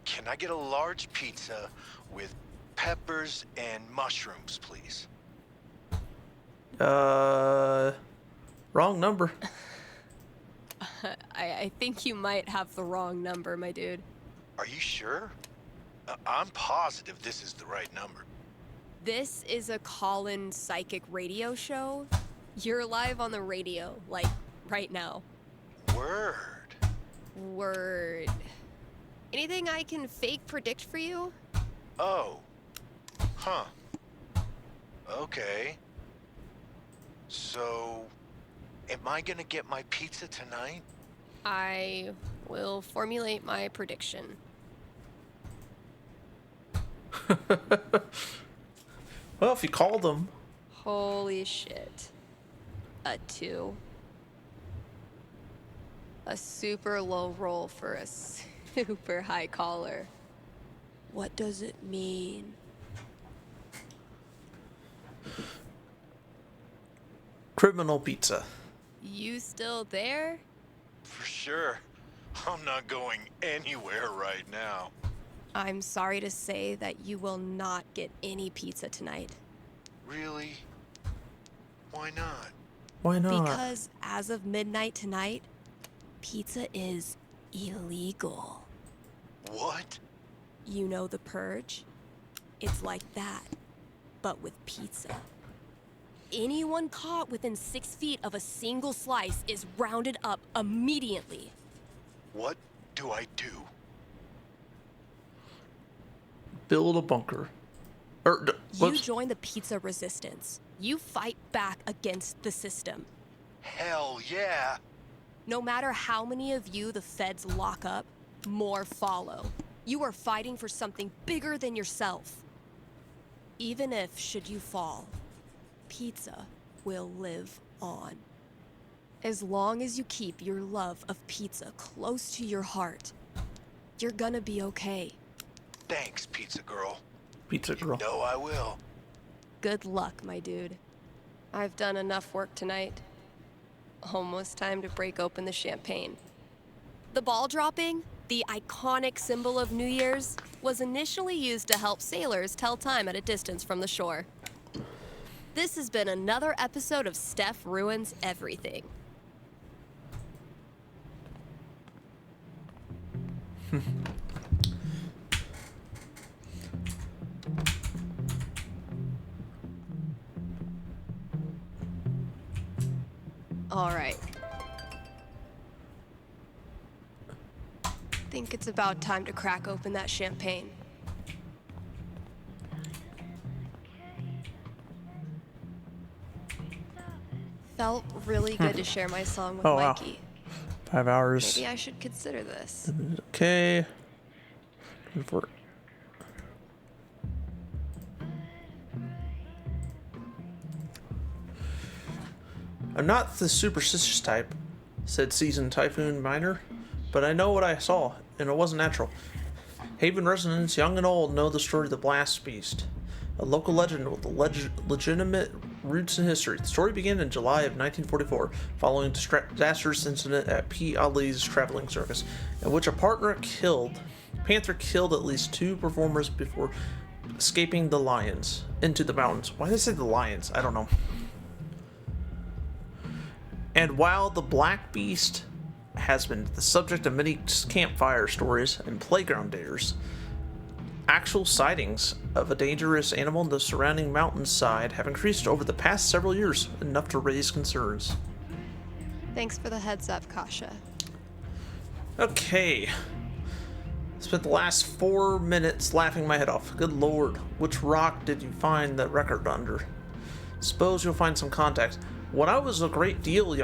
Can I get a large pizza with peppers and mushrooms, please? Wrong number. I think you might have the wrong number, my dude. Are you sure? I'm positive this is the right number. This is a call-in psychic radio show. You're live on the radio, like, right now. Word. Word. Anything I can fake predict for you? Oh. Huh. Okay. So, am I gonna get my pizza tonight? I will formulate my prediction. Well, if you called them. Holy shit. A 2. A super low roll for a super high caller. What does it mean? Criminal pizza. You still there? For sure. I'm not going anywhere right now. I'm sorry to say that you will not get any pizza tonight. Really? Why not? Why not? Because as of midnight tonight, pizza is illegal. What? You know the purge? It's like that, but with pizza. Anyone caught within 6 feet of a single slice is rounded up immediately. What do I do? Build a bunker. You join the pizza resistance. You fight back against the system. Hell yeah! No matter how many of you the feds lock up, more follow. You are fighting for something bigger than yourself. Even if, should you fall, pizza will live on. As long as you keep your love of pizza close to your heart, you're gonna be okay. Thanks, Pizza Girl. Pizza Girl. You know I will. Good luck, my dude. I've done enough work tonight. Almost time to break open the champagne. The ball dropping, the iconic symbol of New Year's, was initially used to help sailors tell time at a distance from the shore. This has been another episode of Steph Ruins Everything. All right. Think it's about time to crack open that champagne. Felt really good to share my song with Oh, wow. Mikey. 5 hours. Maybe I should consider this. Okay. For I'm not the superstitious type, said seasoned Typhoon Miner, but I know what I saw, and it wasn't natural. Haven residents, young and old, know the story of the Blast Beast, a local legend with legitimate roots in history. The story began in July of 1944, following a disastrous incident at P. Ali's traveling circus, in which a panther killed at least 2 performers before escaping the lions into the mountains. Why did I say the lions? I don't know. And while the Black Beast has been the subject of many campfire stories and playground dares, actual sightings of a dangerous animal in the surrounding mountainside have increased over the past several years, enough to raise concerns. Thanks for the heads up, Kasha. Okay. Spent the last 4 minutes laughing my head off. Good lord, which rock did you find that record under? Suppose you'll find some context. When I was a great deal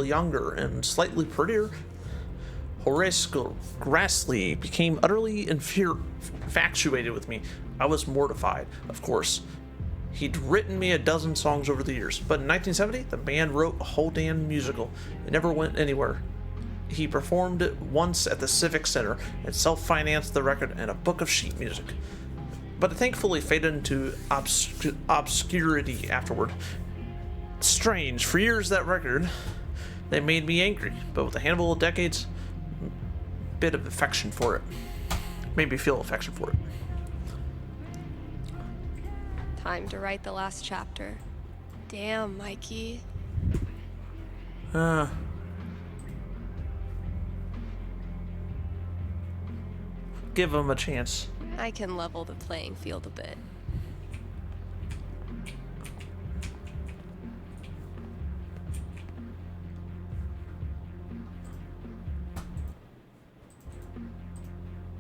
younger and slightly prettier, Horace Grassley became utterly infatuated with me. I was mortified, of course. He'd written me a dozen songs over the years, but in 1970, the band wrote a whole damn musical. It never went anywhere. He performed it once at the Civic Center and self-financed the record and a book of sheet music. But it thankfully faded into obscurity afterward. Strange, for years that record, they made me angry, but with a handful of decades, bit of affection for it. Made me feel affection for it. Time to write the last chapter. Damn, Mikey. Give him a chance. I can level the playing field a bit.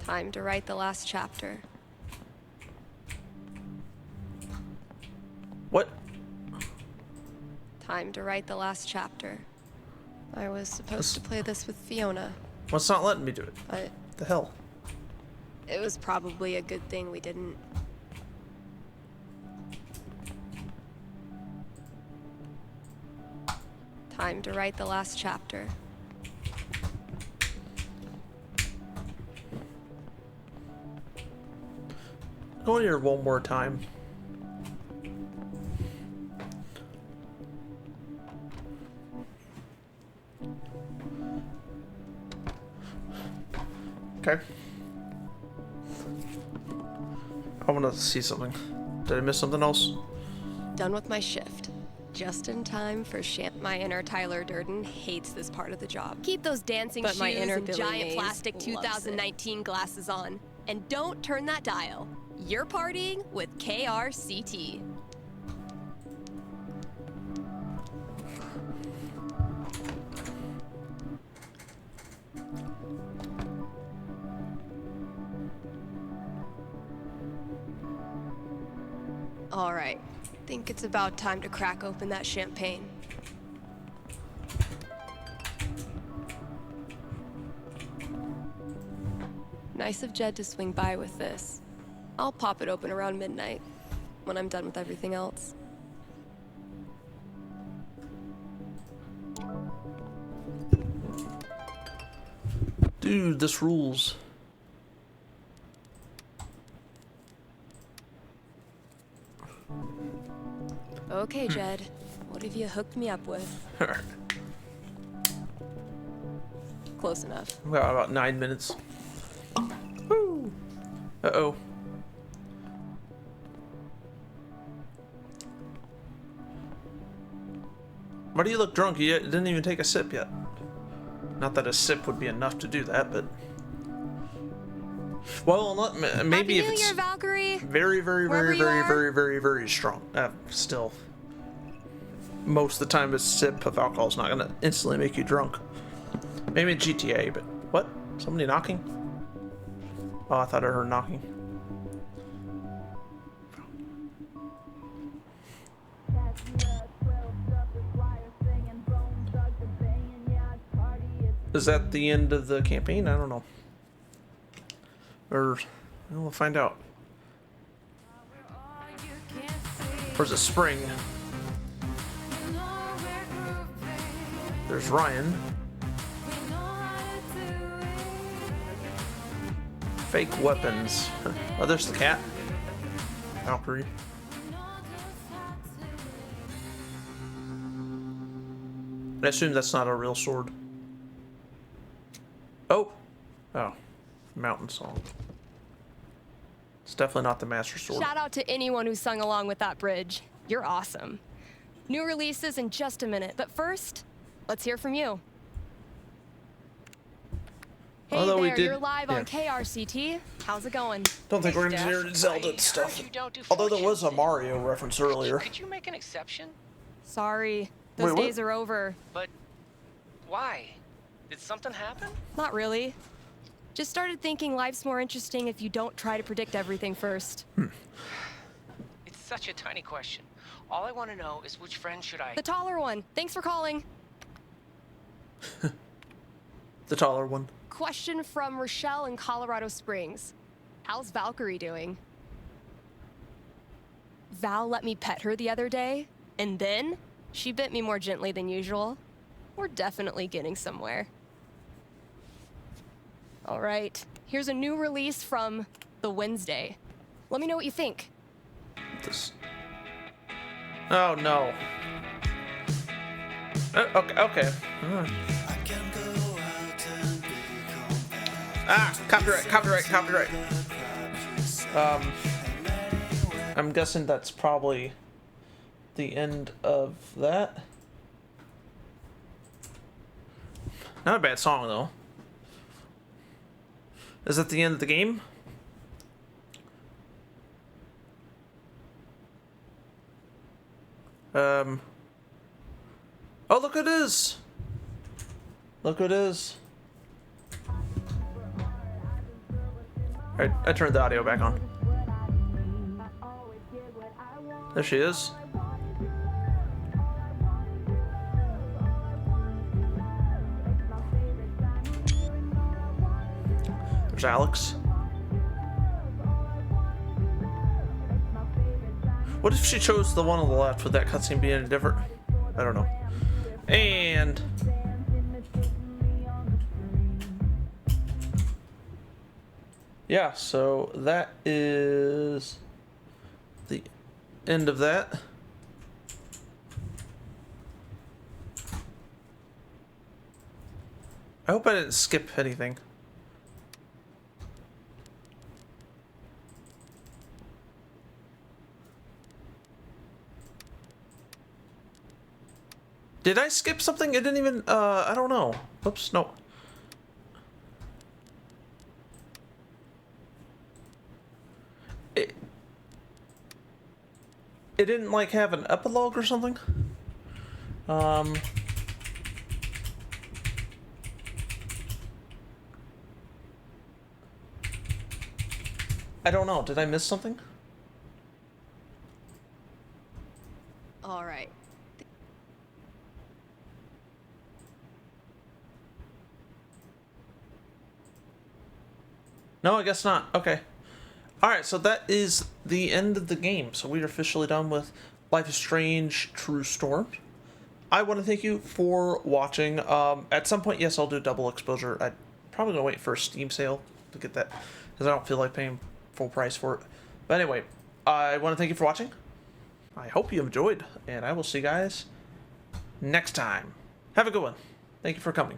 Time to write the last chapter. What? Time to write the last chapter. I was supposed to play this with Fiona, What's not letting me do it? but The hell? it was probably a good thing we didn't. Time to write the last chapter. Go in here one more time. Okay. I want to see something. Did I miss something else? Done with my shift. Just in time for My inner Tyler Durden hates this part of the job. Keep those dancing But shoes my inner and Billy giant Mays plastic loves it. 2019 glasses on. And don't turn that dial. You're partying with KRCT. All right. Think it's about time to crack open that champagne. Nice of Jed to swing by with this. I'll pop it open around midnight, when I'm done with everything else. Dude, this rules. Okay, Jed. What have you hooked me up with? Alright. Close enough. We got about 9 minutes. Woo! Uh-oh. Why do you look drunk? You didn't even take a sip yet. Not that a sip would be enough to do that, but... Well, not, maybe if Happy New it's Year, Valkyrie! very, very, Wherever very, you very, are. very, very, very strong. Still, most of the time a sip of alcohol is not going to instantly make you drunk. Maybe in GTA, but what? Somebody knocking? Oh, I thought I heard knocking. Is that the end of the campaign? I don't know. Or we'll find out. Or is it spring? There's Ryan. Fake weapons. Oh, there's the cat. Valkyrie. I assume that's not a real sword. Oh. Oh. Mountain Song. It's definitely not the Master Sword. Shout out to anyone who sung along with that bridge. You're awesome. New releases in just a minute, but first, let's hear from you. Hey Although we there, did- you're live yeah. on KRCT. How's it going? Don't think we're gonna Steph, hear Zelda I and stuff. heard you don't do Although there was a fortunes. Mario reference earlier. Could you make an exception? Sorry, those Wait, what? days are over. But why? Did something happen? Not really. Just started thinking life's more interesting if you don't try to predict everything first. It's such a tiny question. All I want to know is which friend should I... The taller one. Thanks for calling. The taller one. Question from Rochelle in Colorado Springs. How's Valkyrie doing? Val let me pet her the other day, and then she bit me more gently than usual. We're definitely getting somewhere. All right, here's a new release from The Wednesday. Let me know what you think. This. Oh no. Okay. Ah, copyright. I'm guessing that's probably the end of that. Not a bad song though. Is that the end of the game? Oh, look, it is. Look, it is. Alright, I turned the audio back on. There she is. There's Alex. What if she chose the one on the left? Would that cutscene be any different? I don't know. And yeah, so that is the end of that. I hope I didn't skip anything. Did I skip something? It didn't even, I don't know. Oops, no. It didn't, like, have an epilogue or something? I don't know. Did I miss something? All right. No, I guess not. Okay. Alright, so that is the end of the game. So we are officially done with Life is Strange True Storm. I want to thank you for watching. At some point, yes, I'll do double exposure. I'm probably going to wait for a Steam sale to get that, because I don't feel like paying full price for it. But anyway, I want to thank you for watching. I hope you enjoyed, and I will see you guys next time. Have a good one. Thank you for coming.